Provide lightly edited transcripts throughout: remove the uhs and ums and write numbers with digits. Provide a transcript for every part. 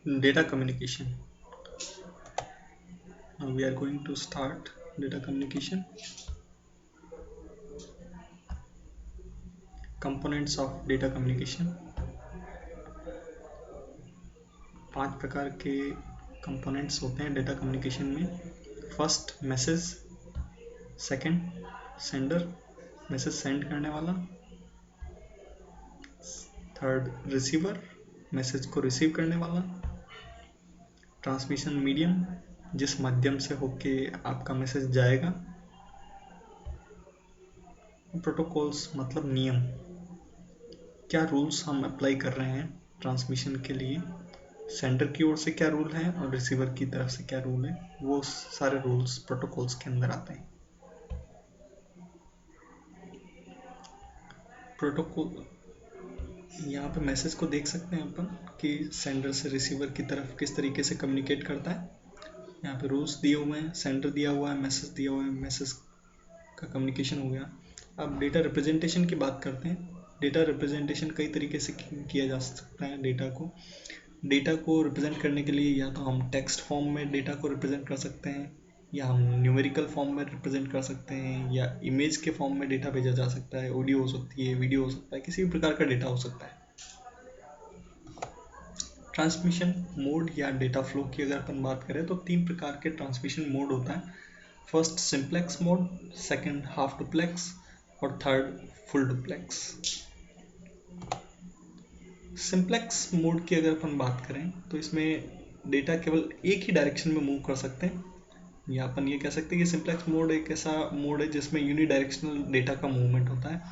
Data communication. Now we are going to start data communication. Components of data communication. 5 प्रकार के components होते हैं data communication में. First, message. Second, sender, message send करने वाला. Third, receiver, message को receive करने वाला. ट्रांसमिशन मीडियम, जिस माध्यम से होके आपका मैसेज जाएगा. प्रोटोकॉल्स मतलब नियम, क्या रूल्स हम अप्लाई कर रहे हैं ट्रांसमिशन के लिए, सेंडर की ओर से क्या रूल है और रिसीवर की तरफ से क्या रूल है, वो सारे रूल्स प्रोटोकॉल्स के अंदर आते हैं. प्रोटोकॉल, यहाँ पे मैसेज को देख सकते हैं अपन कि सेंडर से रिसीवर की तरफ किस तरीके से कम्युनिकेट करता है. यहाँ पे रूल्स दिए हुए हैं, सेंडर दिया हुआ है, मैसेज दिया हुआ है, मैसेज का कम्युनिकेशन हो गया. अब डेटा रिप्रेजेंटेशन की बात करते हैं. डेटा रिप्रेजेंटेशन कई तरीके से किया जा सकता है. डेटा को रिप्रेजेंट करने के लिए या तो हम टेक्स्ट फॉर्म में डेटा को रिप्रेजेंट कर सकते हैं, या हम न्यूमेरिकल फॉर्म में रिप्रेजेंट कर सकते हैं, या इमेज के फॉर्म में डेटा भेजा जा सकता है. ऑडियो हो सकती है, वीडियो हो सकता है, किसी भी प्रकार का डेटा हो सकता है. ट्रांसमिशन मोड या डेटा फ्लो की अगर अपन बात करें तो 3 प्रकार के ट्रांसमिशन मोड होता है. First, simplex mode. Second, half duplex. और third, full duplex. Simplex mode की अगर अपन बात करें तो इसमें डेटा केवल एक ही डायरेक्शन में मूव कर सकते हैं, या अपन ये कह सकते हैं कि सिंप्लेक्स मोड एक ऐसा मोड है जिसमें यूनिडायरेक्शनल डेटा का मूवमेंट होता है.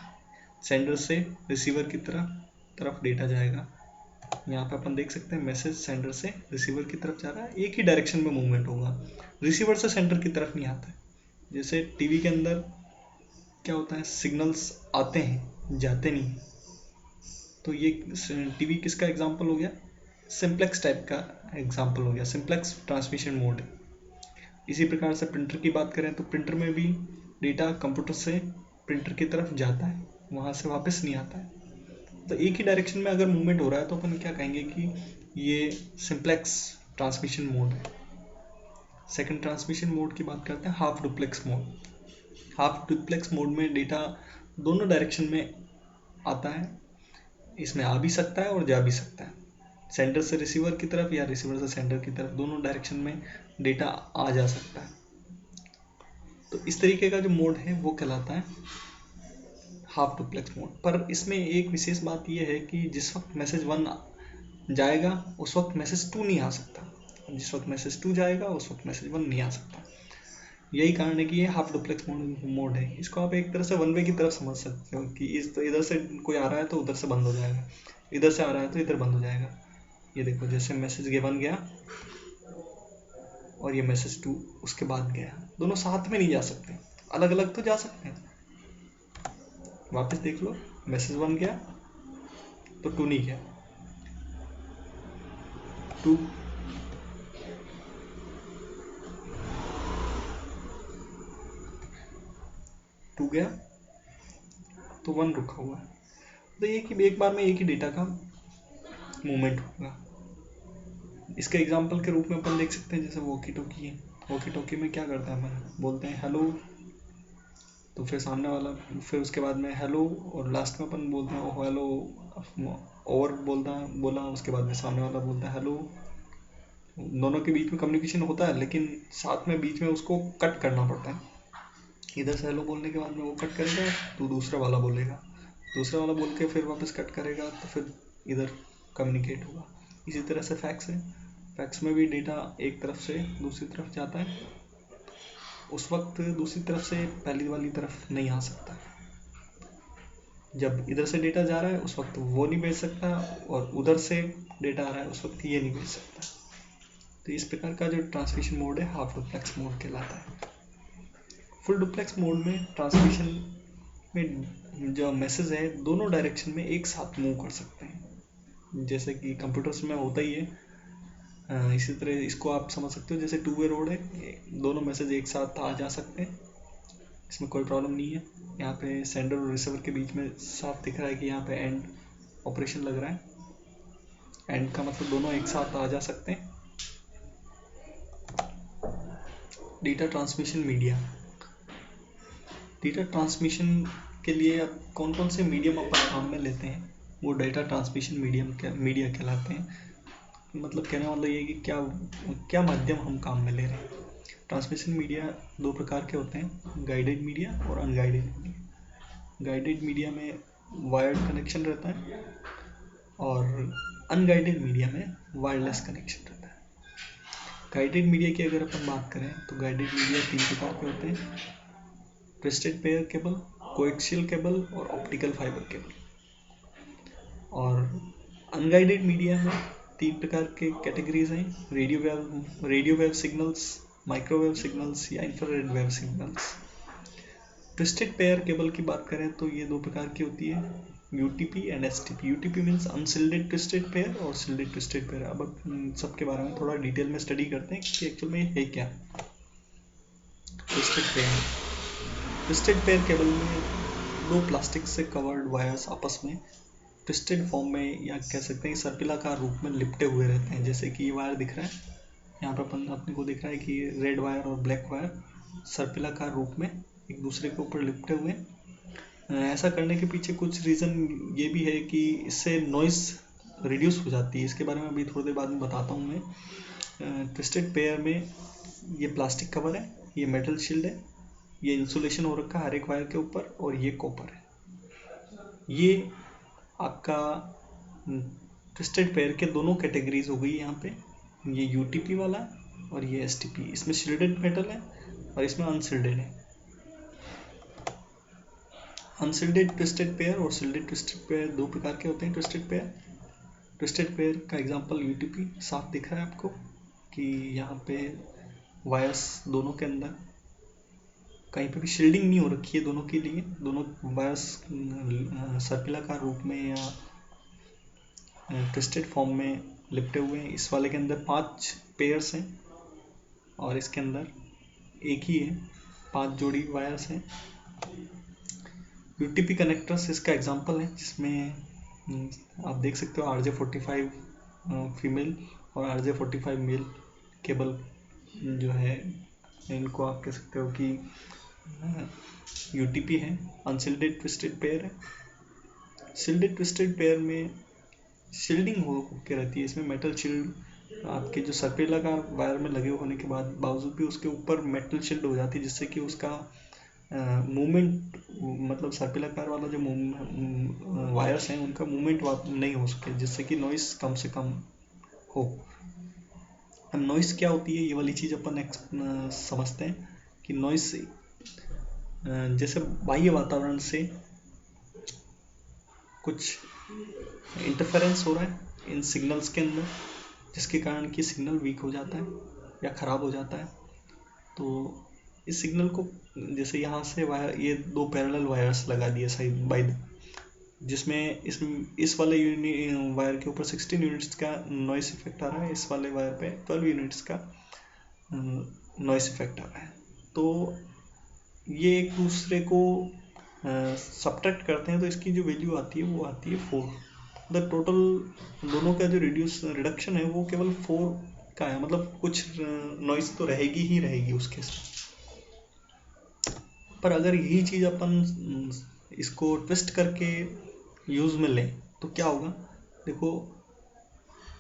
सेंडर से रिसीवर की तरफ डेटा जाएगा. यहाँ पे अपन देख सकते हैं मैसेज सेंडर से रिसीवर की तरफ जा रहा है, एक ही डायरेक्शन में मूवमेंट होगा, रिसीवर से सेंडर की तरफ नहीं आता है. जैसे टीवी के अंदर क्या होता है, सिग्नल्स आते हैं जाते नहीं. तो ये टीवी किसका एग्जाम्पल हो गया, सिंप्लेक्स टाइप का एग्जाम्पल हो गया, सिंप्लेक्स ट्रांसमिशन मोड. इसी प्रकार से प्रिंटर की बात करें तो प्रिंटर में भी डेटा कंप्यूटर से प्रिंटर की तरफ जाता है, वहाँ से वापस नहीं आता है. तो एक ही डायरेक्शन में अगर मूवमेंट हो रहा है तो अपन क्या कहेंगे कि ये सिंप्लेक्स ट्रांसमिशन मोड है. सेकंड ट्रांसमिशन मोड की बात करते हैं, half duplex mode. Half duplex mode में डेटा दोनों डायरेक्शन में आता है. इसमें आ भी सकता है और जा भी सकता है. सेंडर से रिसीवर की तरफ या रिसीवर से सेंडर की तरफ, दोनों डायरेक्शन में डेटा आ जा सकता है. तो इस तरीके का जो मोड है वो कहलाता है हाफ डुप्लेक्स मोड. पर इसमें एक विशेष बात यह है कि जिस वक्त मैसेज 1 जाएगा उस वक्त मैसेज 2 नहीं आ सकता, जिस वक्त मैसेज 2 जाएगा उस वक्त मैसेज 1 नहीं आ सकता. यही कारण है कि ये हाफ डुप्लेक्स मोड है. इसको आप एक तरह से वन वे की तरफ समझ सकते हो कि इधर से कोई आ रहा है तो उधर से बंद हो जाएगा, इधर से आ रहा है तो इधर बंद हो जाएगा. ये देखो, जैसे मैसेज 1 गया और ये मैसेज 2 उसके बाद गया, दोनों साथ में नहीं जा सकते, अलग अलग तो जा सकते हैं. वापस देख लो, मैसेज 1 गया तो 2 नहीं गया, 2 गया तो 1 रुका हुआ है. तो ये कि एक बार में एक ही डेटा का मूवमेंट होगा. इसके एग्जांपल के रूप में अपन देख सकते हैं जैसे वॉकी टॉकी है. वॉकी टॉकी में क्या करता है, अपन बोलते हैं हेलो, तो फिर सामने वाला, फिर उसके बाद में हेलो, और लास्ट में अपन बोलते हैं ओ हेलो, और बोला उसके बाद में सामने वाला बोलता है हेलो. दोनों के बीच में कम्युनिकेशन होता है, लेकिन साथ में बीच में उसको कट करना पड़ता है. इधर से हेलो बोलने के बाद में वो कट करेगा तो दूसरा वाला बोलेगा, दूसरा वाला बोल के फिर वापस कट करेगा तो फिर इधर कम्युनिकेट होगा. इसी तरह से फैक्स है. फैक्स में भी डेटा एक तरफ से दूसरी तरफ जाता है, उस वक्त दूसरी तरफ से पहली वाली तरफ नहीं आ सकता. जब इधर से डेटा जा रहा है उस वक्त वो नहीं भेज सकता, और उधर से डेटा आ रहा है उस वक्त ये नहीं भेज सकता. तो इस प्रकार का जो ट्रांसमिशन मोड है हाफ डुप्लेक्स मोड कहलाता है. फुल डुप्लेक्स मोड में ट्रांसमिशन में जो मैसेज है दोनों डायरेक्शन में एक साथ मूव कर सकते हैं, जैसे कि कंप्यूटर्स में होता ही है. इसी तरह इसको आप समझ सकते हो जैसे टू वे रोड है, दोनों मैसेज एक साथ आ जा सकते हैं, इसमें कोई प्रॉब्लम नहीं है. यहाँ पे सेंडर और रिसीवर के बीच में साफ दिख रहा है कि यहाँ पे एंड ऑपरेशन लग रहा है. एंड का मतलब दोनों एक साथ आ जा सकते हैं। Data transmission media, data transmission के लिए अब कौन कौन से मीडियम अपन काम में लेते हैं वो डेटा ट्रांसमिशन मीडिया कहलाते हैं। मतलब कहने का मतलब ये है कि क्या क्या माध्यम हम काम में ले रहे हैं। ट्रांसमिशन मीडिया दो प्रकार के होते हैं, गाइडेड मीडिया और अनगाइडेड मीडिया। गाइडेड मीडिया में वायर्ड कनेक्शन रहता है और अनगाइडेड मीडिया में वायरलेस कनेक्शन रहता है। गाइडेड मीडिया की अगर अपन बात करें तो गाइडेड मीडिया 3 प्रकार के होते हैं, twisted pair cable, coaxial cable और ऑप्टिकल फाइबर केबल। और अनगाइडेड मीडिया में 3 प्रकार के कैटेगरीज हैं, radio wave signals, microwave signals या infrared wave signals. Twisted pair cable की बात करें तो ये 2 प्रकार की होती है, UTP and STP. UTP means अनशिल्डेड twisted pair और शिल्डेड ट्विस्टेड पेयर। अब सबके बारे में थोड़ा डिटेल में स्टडी करते हैं कि एक्चुअल में है क्या twisted pair. Twisted pair cable में 2 प्लास्टिक से कवर्ड वायर्स आपस में ट्विस्टेड फॉर्म में या कह सकते हैं सर्पिलाकार रूप में लिपटे हुए रहते हैं। जैसे कि ये वायर दिख रहा है, यहाँ पर अपने को दिख रहा है कि रेड वायर और ब्लैक वायर सर्पिलाकार रूप में एक दूसरे के ऊपर लिपटे हुए हैं। ऐसा करने के पीछे कुछ रीज़न ये भी है कि इससे नॉइस रिड्यूस हो जाती है। इसके बारे में अभी थोड़ी देर बाद में बताता हूँ मैं। ट्विस्टेड पेयर में ये प्लास्टिक कवर है, ये मेटल शील्ड है, ये इंसुलेशन हो रखा है हर एक वायर के ऊपर और ये कॉपर है। ये आपका ट्विस्टेड पेयर के दोनों कैटेगरीज हो गई यहाँ पे, ये यूटीपी वाला और ये एसटीपी। इसमें शील्डेड मेटल है और इसमें अनशील्डेड है। अनशील्डेड ट्विस्टेड पेयर और शील्डेड ट्विस्टेड पेयर 2 प्रकार के होते हैं। ट्विस्टेड पेयर का एग्जांपल यूटीपी साफ दिख रहा है आपको कि यहाँ पे वायर्स दोनों के अंदर कहीं पे भी शील्डिंग नहीं हो रखी है दोनों के लिए, दोनों वायर्स सर्पिलाकार रूप में या ट्विस्टेड फॉर्म में लिपटे हुए हैं। इस वाले के अंदर 5 पेयर्स हैं और इसके अंदर एक ही है, 5 जोड़ी वायर्स हैं। यूटीपी कनेक्टर्स इसका एग्जांपल है, जिसमें आप देख सकते हो RJ45 फीमेल और RJ45 मेल केबल जो है, इनको आप कह सकते हो कि यूटीपी है। अनशील्डेड ट्विस्टेड पेयर है। शील्डेड ट्विस्टेड पेयर में शील्डिंग हो के रहती है, इसमें मेटल शील्ड आपके जो सर्पिलाकार वायर में लगे होने के बाद बावजूद भी उसके ऊपर मेटल शील्ड हो जाती है, जिससे कि उसका मूवमेंट मतलब सर्पिलाकार वाला जो वायर्स हैं उनका मूवमेंट नहीं हो सके, जिससे कि नॉइस कम से कम हो। अब नॉइस क्या होती है, ये वाली चीज़ अपन समझते हैं कि नॉइस जैसे बाह्य वातावरण से कुछ इंटरफेरेंस हो रहा है इन सिग्नल्स के अंदर, जिसके कारण कि सिग्नल वीक हो जाता है या ख़राब हो जाता है। तो इस सिग्नल को जैसे यहाँ से वायर, ये 2 पैरेलल वायर्स लगा दिए साइड बाय, जिसमें इस वाले वायर के ऊपर 16 यूनिट्स का नॉइस इफेक्ट आ रहा है, इस वाले वायर पे 12 यूनिट्स का नॉइस इफेक्ट आ रहा है। तो ये एक दूसरे को सब्ट्रैक्ट करते हैं, तो इसकी जो वैल्यू आती है वो आती है 4। द टोटल दोनों का जो रिडक्शन है वो केवल 4 का है, मतलब कुछ नॉइस तो रहेगी ही रहेगी उसके साथ। पर अगर यही चीज़ अपन इसको ट्विस्ट करके यूज़ में लें तो क्या होगा, देखो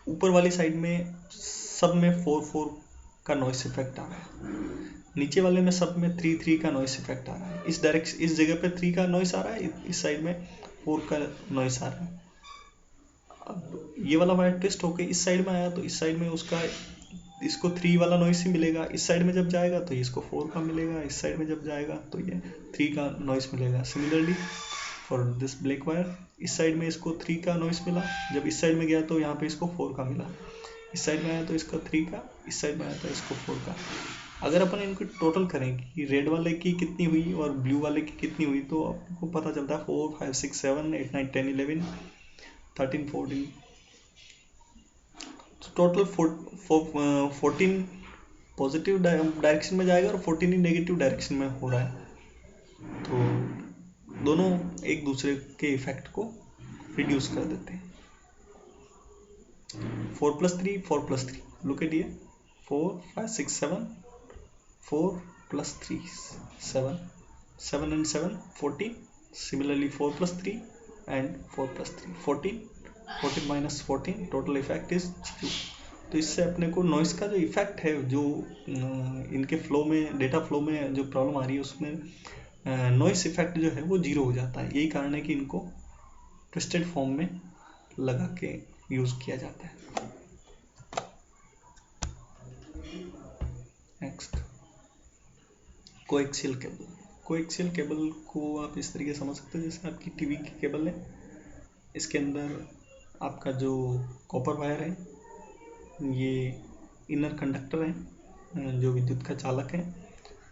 ऊपर वाली साइड में सब में 4 का नॉइस इफेक्ट आ रहा है, नीचे वाले में सब में 3 का नॉइस इफेक्ट आ रहा है। इस जगह पे 3 का नॉइस आ रहा है, इस साइड में 4 का नॉइस आ रहा है। अब ये वाला वायर ट्विस्ट होके इस साइड में आया तो इस साइड में उसका इसको 3 वाला नॉइस ही मिलेगा, इस साइड में जब जाएगा तो इसको 4 का मिलेगा, इस साइड में जब जाएगा तो ये 3 का नॉइस मिलेगा। Similarly for this black wire, इस साइड में इसको 3 का नॉइस मिला, जब इस साइड में गया तो यहाँ पे इसको 4 का मिला, इस साइड में आया तो इसका 3 का, इस साइड में आया तो इसको 4 का। अगर अपन इनको टोटल करें कि रेड वाले की कितनी हुई और ब्लू वाले की कितनी हुई, तो आपको पता चलता है 4, 5, 6, 7, 8, 9, 10, 11, 13, 14, टोटल 14 पॉजिटिव डायरेक्शन में जाएगा और 14 ही नेगेटिव डायरेक्शन में हो रहा है। तो दोनों एक दूसरे के इफेक्ट को रिड्यूस कर देते हैं। 4+3 4+3, look at here, 4 5 6 7, 4+3 7, 7 and 7 14, similarly 4+3 and 4+3 14, 14 minus 14, total effect is 0। तो इससे अपने को नॉइस का जो इफेक्ट है, जो इनके फ्लो में, डेटा फ्लो में जो प्रॉब्लम आ रही है उसमें नॉइस इफेक्ट जो है वो 0 हो जाता है। यही कारण है कि इनको ट्विस्टेड फॉर्म में लगा के यूज किया जाता है। Next, coaxial cable. Coaxial cable को आप इस तरीके से समझ सकते हो जैसे आपकी टीवी की केबल है, इसके अंदर आपका जो कॉपर वायर है ये इनर कंडक्टर है जो विद्युत का चालक है,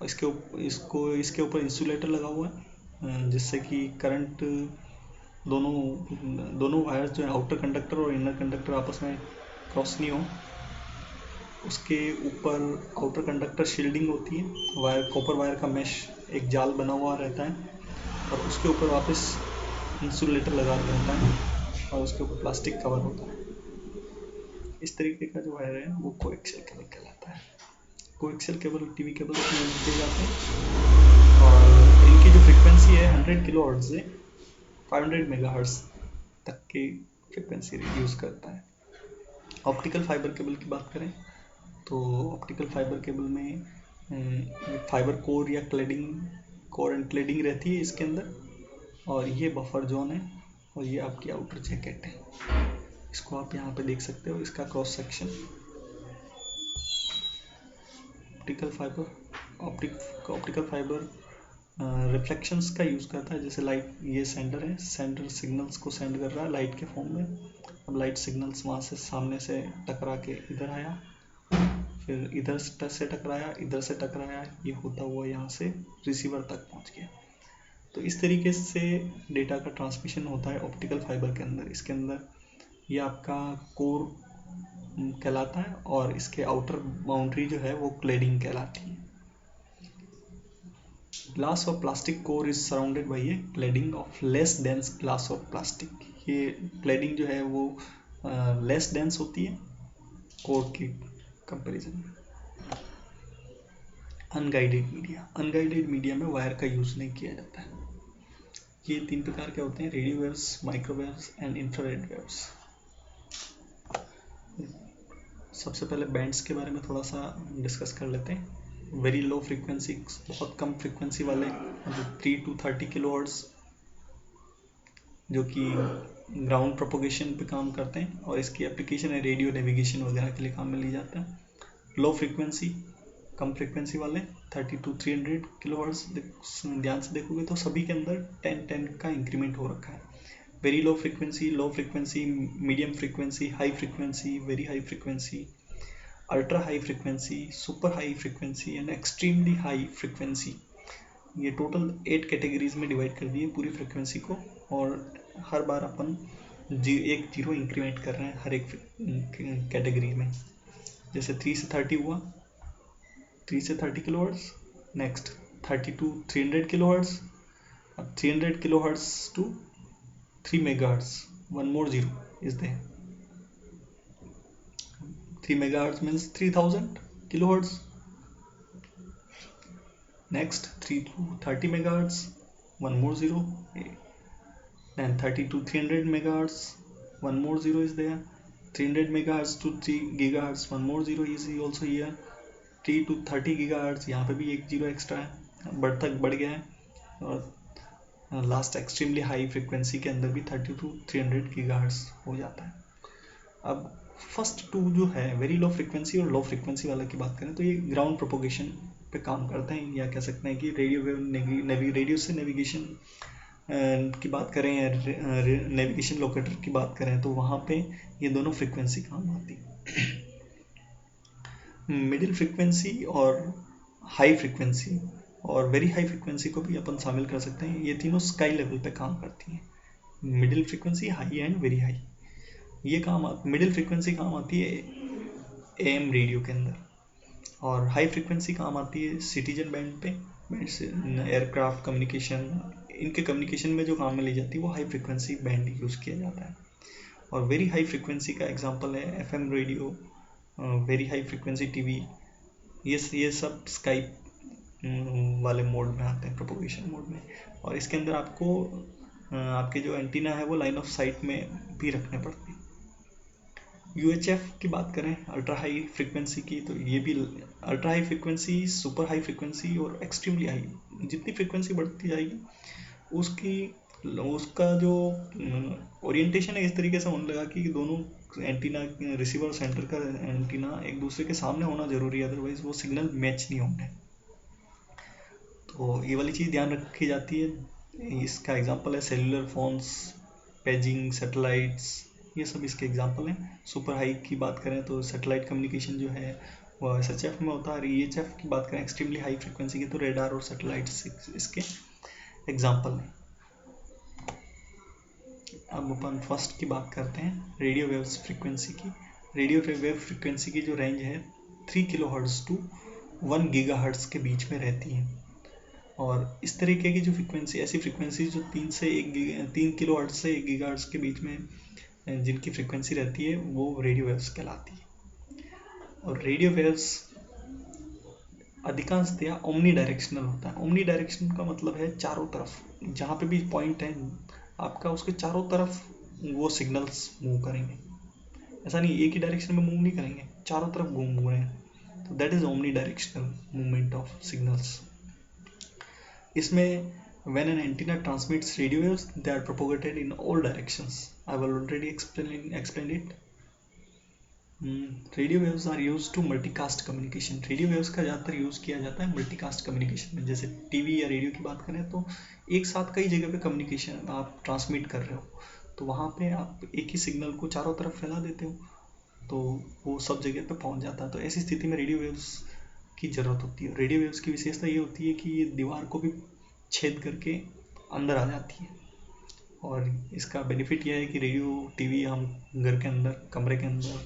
और इसके ऊपर इंसुलेटर लगा हुआ है जिससे कि करंट दोनों वायर जो है आउटर कंडक्टर और इनर कंडक्टर आपस में क्रॉस नहीं हो। उसके ऊपर आउटर कंडक्टर शील्डिंग होती है, वायर कॉपर वायर का मैश एक जाल बना हुआ रहता है, और उसके ऊपर वापस इंसुलेटर लगा दिया रहता है और उसके ऊपर प्लास्टिक कवर होता है। इस तरीके का जो वायर है वो कोएक्सियल केबल कहलाता है। कोएक्सियल केबल टीवी केबल में यूज किए जाते हैं और इनकी जो फ्रीक्वेंसी है 100 किलोहर्ट्ज से 500 मेगाहर्ट्ज तक की फ्रीक्वेंसी यूज करता है। ऑप्टिकल फाइबर केबल की बात करें तो ऑप्टिकल फाइबर केबल में फाइबर कोर या कोर एंड क्लेडिंग रहती है इसके अंदर, और ये बफर जोन है और ये आपकी आउटर जैकेट है। इसको आप यहाँ पे देख सकते हो, इसका cross section. Optical fibre reflections का यूज़ करता है, जैसे लाइट, ये सेंडर है, सेंडर सिग्नल्स को सेंड कर रहा है लाइट के फॉर्म में। अब लाइट सिग्नल्स वहाँ से सामने से टकरा के इधर आया, फिर इधर से टकराया, इधर से टकराया, ये होता हुआ यहाँ से रिसीवर तक पहुँच गया। तो इस तरीके से डेटा का ट्रांसमिशन होता है ऑप्टिकल फाइबर के अंदर। इसके अंदर ये आपका कोर कहलाता है और इसके आउटर बाउंड्री जो है वो क्लेडिंग कहलाती है। ग्लास और plastic core is surrounded by A cladding of less dense glass और प्लास्टिक। ये क्लेडिंग जो है वो लेस डेंस होती है कोर की कंपैरिजन में। अनगाइडेड मीडिया में वायर का यूज नहीं किया जाता है। ये 3 प्रकार के होते हैं, radio waves, microwaves and infrared waves. सबसे पहले बैंड्स के बारे में थोड़ा सा डिस्कस कर लेते हैं। वेरी लो फ्रीक्वेंसी, बहुत कम फ्रीक्वेंसी वाले, मतलब 3 to 30 किलोहर्ट्ज, जो कि ग्राउंड प्रोपोगेशन पे काम करते हैं और इसकी एप्लीकेशन है रेडियो नेविगेशन वगैरह के लिए काम में ली जाता है। लो फ्रीक्वेंसी, कम फ्रीक्वेंसी वाले 30 to 300 किलोहर्ट्ज, ध्यान से देखोगे तो सभी के अंदर 10 का इंक्रीमेंट हो रखा है। Very low frequency, medium frequency, high frequency, very high frequency, ultra high frequency, super high frequency and extremely high frequency. ये टोटल 8 कैटेगरीज में डिवाइड कर दिए पूरी फ्रीक्वेंसी को, और हर बार अपन एक जीरो इंक्रीमेंट कर रहे हैं हर एक कैटेगरी में। जैसे 3 से 30 हुआ, 3 से 30 किलोहर्ट्ज, नेक्स्ट 30 to 300 किलोहर्ट्ज, अब 300 kilohertz to 3 megahertz, one more zero is there. 3 megahertz means 3000 kilohertz. Next 3 to 30 megahertz, one more zero. Then 30 to 300 megahertz, one more zero is there. 300 megahertz to 3 gigahertz, one more zero is also here. 3 to 30 gigahertz, यहाँ पे भी एक zero extra है, बढ़ गया है। और last extremely high frequency के अंदर भी 30 to 300 गीगाहर्ट्ज हो जाता है। अब फर्स्ट टू जो है वेरी लो फ्रीक्वेंसी और लो फ्रीक्वेंसी वाला की बात करें तो ये ग्राउंड प्रोपोगेशन पे काम करते हैं, या कह सकते हैं कि रेडियो से नेविगेशन की बात करें या नेविगेशन लोकेटर की बात करें तो वहाँ पे ये दोनों फ्रीक्वेंसी काम आती है। मिडिल फ्रीक्वेंसी और हाई फ्रीक्वेंसी और वेरी हाई फ्रीक्वेंसी को भी अपन शामिल कर सकते हैं। ये तीनों स्काई लेवल पे काम करती हैं, middle frequency, high and very high. ये मिडिल फ्रीक्वेंसी काम आती है एएम रेडियो के अंदर, और हाई फ्रीक्वेंसी काम आती है सिटीजन बैंड पे, एयरक्राफ्ट कम्युनिकेशन, इनके कम्युनिकेशन में जो काम में ली जाती है वो हाई फ्रीक्वेंसी बैंड यूज़ किया जाता है। और वेरी हाई फ्रिक्वेंसी का एग्जांपल है FM radio, very high frequency TV, ये सब स्काइप वाले मोड में आते हैं, प्रोपोगेशन मोड में। और इसके अंदर आपको आपके जो एंटीना है वो लाइन ऑफ साइट में भी रखने पड़ते हैं। यूएचएफ की बात करें अल्ट्रा हाई फ्रिक्वेंसी की, तो ये भी ultra high frequency, super high frequency और एक्सट्रीमली हाई, जितनी फ्रिक्वेंसी बढ़ती जाएगी उसका जो ओरिएंटेशन है इस तरीके से होने लगा कि दोनों एंटीना, रिसीवर सेंटर का एंटीना एक दूसरे के सामने होना जरूरी है, अदरवाइज वो सिग्नल मैच नहीं होंगे। तो ये वाली चीज़ ध्यान रखी जाती है। इसका एग्जांपल है सेलुलर फोन्स, पेजिंग, सैटेलाइट्स, ये सब इसके एग्जांपल हैं। सुपर हाई की बात करें तो सैटेलाइट कम्युनिकेशन जो है वो एसएचएफ में होता है। और ईएचएफ की बात करें एक्सट्रीमली हाई फ्रिक्वेंसी की, तो रेडार और सैटेलाइट्स इसके एग्जांपल हैं। अब अपन फर्स्ट की बात करते हैं, रेडियो वेव्स फ्रिक्वेंसी की। रेडियो वेव फ्रिक्वेंसी की जो रेंज है 3 किलोहर्ट्ज़ टू 1 गीगाहर्ट्ज़ के बीच में रहती है। और इस तरीके की जो फ्रिक्वेंसी, ऐसी फ्रिक्वेंसी जो 3 किलोहर्ट्ज़ से 1 गीगाहर्ट्ज़ के बीच में जिनकी फ्रिक्वेंसी रहती है वो रेडियो वेव्स कहलाती है। और रेडियो वेव्स अधिकांशतया ओमनी डायरेक्शनल होता है। ओमनी डायरेक्शन का मतलब है चारों तरफ, जहाँ पे भी पॉइंट है आपका उसके चारों तरफ वो सिग्नल्स मूव करेंगे। ऐसा नहीं एक ही डायरेक्शन में मूव नहीं करेंगे, चारों तरफ घूम रहे हैं, तो that is omni directional movement of signals. इसमें when an antenna transmits radio waves, they are propagated in all directions. I will already explained it. Radio waves are use to multicast communication. Radio waves का ज़्यादातर use किया जाता है multicast communication में। जैसे TV या radio की बात करें तो एक साथ कई जगह पे कम्युनिकेशन आप ट्रांसमिट कर रहे हो, तो वहाँ पे आप एक ही सिग्नल को चारों तरफ फैला देते हो तो वो सब जगह पे पहुँच जाता है। तो ऐसी स्थिति में रेडियो वेव्स की ज़रूरत होती है। रेडियो वेव्स की विशेषता ये होती है कि ये दीवार को भी छेद करके अंदर आ जाती है। और इसका बेनिफिट यह है कि रेडियो टीवी हम घर के अंदर, कमरे के अंदर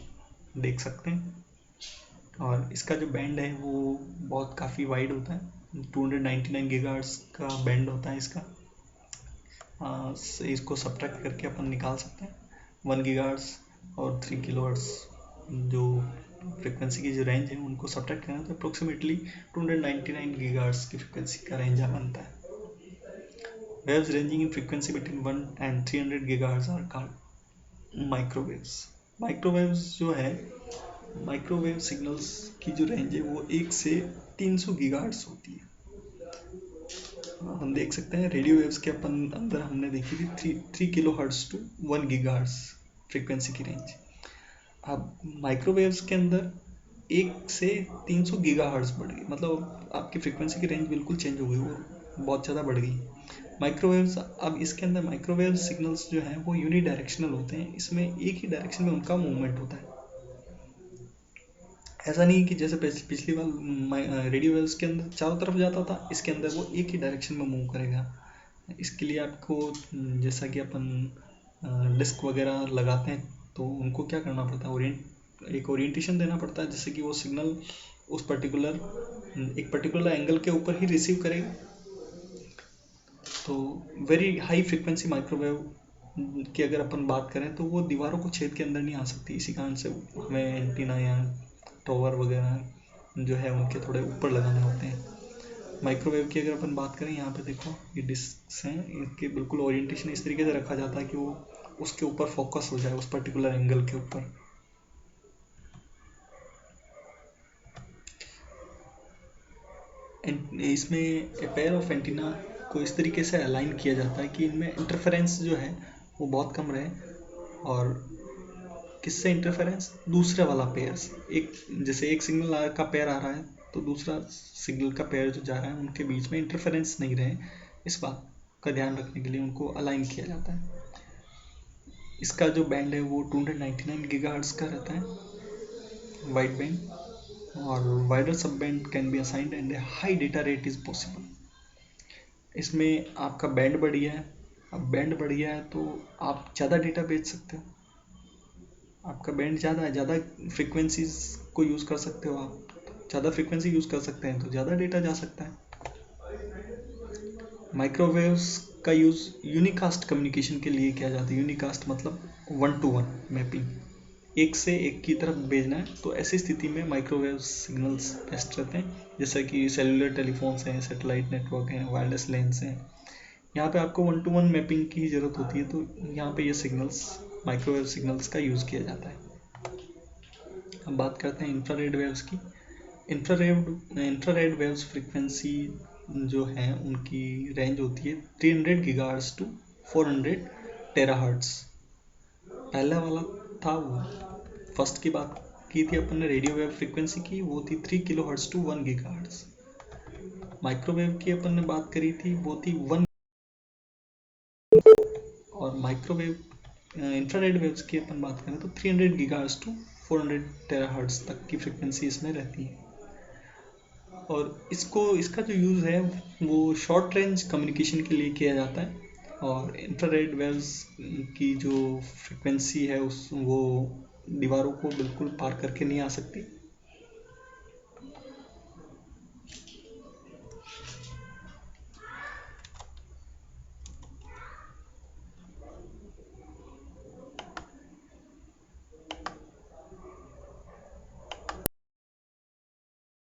देख सकते हैं। और इसका जो बैंड है वो बहुत काफ़ी वाइड होता है, 299 गीगाहर्ट्ज़ का बैंड होता है इसका। इसको सब्ट्रैक्ट करके अपन निकाल सकते हैं 1 गीगाहर्ट्ज़ और 3 किलोहर्ट्ज़ जो फ्रिक्वेंसी की जो रेंज है उनको सब्ट्रैक्ट करें तो अप्रोक्सीमेटली 299 गीगाहर्ट्ज़ की फ्रिक्वेंसी का रेंज बनता है। Waves ranging in frequency between 1 and 300 gigahertz are called microwaves. Microwaves जो है, माइक्रोवेव सिग्नल्स की जो रेंज है वो 1 से 300 गीगाहर्ट्ज़ होती है। हम देख सकते हैं रेडियो वेव्स के अपन अंदर हमने देखी थी 3 किलोहर्ट्ज़ टू 1 गीगाहर्ट्ज़ फ्रिक्वेंसी की रेंज। अब माइक्रोवेव्स के अंदर 1 से 300 गीगाहर्ट्ज़ बढ़ गई, मतलब आपकी फ्रिक्वेंसी की रेंज बिल्कुल चेंज हो गई, वो बहुत ज़्यादा बढ़ गई। माइक्रोवेव्स, अब इसके अंदर माइक्रोवेव सिग्नल्स जो हैं वो यूनी डायरेक्शनल होते हैं। इसमें एक ही डायरेक्शन में उनका मूवमेंट होता है। ऐसा नहीं कि जैसे पिछली बार रेडियो वेव्स के अंदर चारों तरफ जाता था, इसके अंदर वो एक ही डायरेक्शन में मूव करेगा। इसके लिए आपको जैसा कि अपन डिस्क वगैरह लगाते हैं तो उनको क्या करना पड़ता है, एक ओरिएंटेशन देना पड़ता है जिससे कि वो सिग्नल उस एक पर्टिकुलर एंगल के ऊपर ही रिसीव करेगा। तो वेरी हाई फ्रिक्वेंसी माइक्रोवेव की अगर अपन बात करें तो वो दीवारों को छेद के अंदर नहीं आ सकती, इसी कारण से हमें एंटीना या टॉवर वगैरह जो है उनके थोड़े ऊपर लगाने होते हैं। माइक्रोवेव की अगर अपन बात करें, यहाँ पे देखो ये डिस्क हैं, इनके बिल्कुल ओरिएंटेशन इस तरीके से रखा जाता है कि वो उसके ऊपर फोकस हो जाए, उस पर्टिकुलर एंगल के ऊपर। इसमें पेयर ऑफ एंटीना को इस तरीके से अलाइन किया जाता है कि इनमें इंटरफेरेंस जो है वो बहुत कम रहे। और किससे इंटरफेरेंस, दूसरे वाला पेयर से। एक जैसे एक सिग्नल का पेयर आ रहा है तो दूसरा सिग्नल का पेयर जो जा रहा है उनके बीच में इंटरफेरेंस नहीं रहे, इस बात का ध्यान रखने के लिए उनको अलाइन किया जाता है। इसका जो बैंड है वो 299 गीगाहर्ट्ज़ का रहता है, वाइड बैंड, और वाइडर सब band can be assigned and high data rate is possible. इसमें आपका बैंड बढ़ गया है, अब बैंड बढ़ गया है तो आप ज़्यादा डेटा भेज सकते हो। आपका बैंड ज़्यादा है, ज़्यादा फ्रिक्वेंसीज को यूज़ कर सकते हो, आप ज़्यादा फ्रिक्वेंसी यूज़ कर सकते हैं तो ज़्यादा डेटा जा सकता है। माइक्रोवेव्स का यूज़ यूनिकास्ट कम्युनिकेशन के लिए किया जाता है। यूनिकास्ट मतलब 1-to-1 मैपिंग, एक से एक की तरफ भेजना है, तो ऐसी स्थिति में माइक्रोवेव सिग्नल्स बेस्ट रहते हैं, जैसा कि सेलुलर टेलीफोन्स हैं, सैटेलाइट नेटवर्क हैं, वायरलेस लेंस हैं। यहाँ पे आपको 1-to-1 मैपिंग की ज़रूरत होती है, तो यहाँ पे ये सिग्नल्स, माइक्रोवेव सिग्नल्स का यूज़ किया जाता है। अब बात करते हैं इंफ्रारेड वेव्स की। इंफ्रारेड वेव्स फ्रीक्वेंसी जो है उनकी रेंज होती है 300 गीगाहर्ट्ज़ टू 400 टेराहर्ट्ज़। पहला वाला था वो, फर्स्ट की बात की थी अपन ने रेडियो वेव फ्रीक्वेंसी की, वो थी 3 किलोहर्ट्ज़ टू 1 गीगाहर्ट्ज़। माइक्रोवेव की अपन ने बात करी थी, वो थी 1। और माइक्रोवेव इंफ्रारेड वेव्स की अपन बात करें तो 300 गीगाहर्ट्ज़ टू 400 टेराहर्ट्ज़ तक की फ्रीक्वेंसी इसमें रहती है। और इसका जो यूज़ है वो शॉर्ट रेंज कम्युनिकेशन के लिए किया जाता है। और इंफ्रारेड वेव्स की जो फ्रीक्वेंसी है वो दीवारों को बिल्कुल पार करके नहीं आ सकती,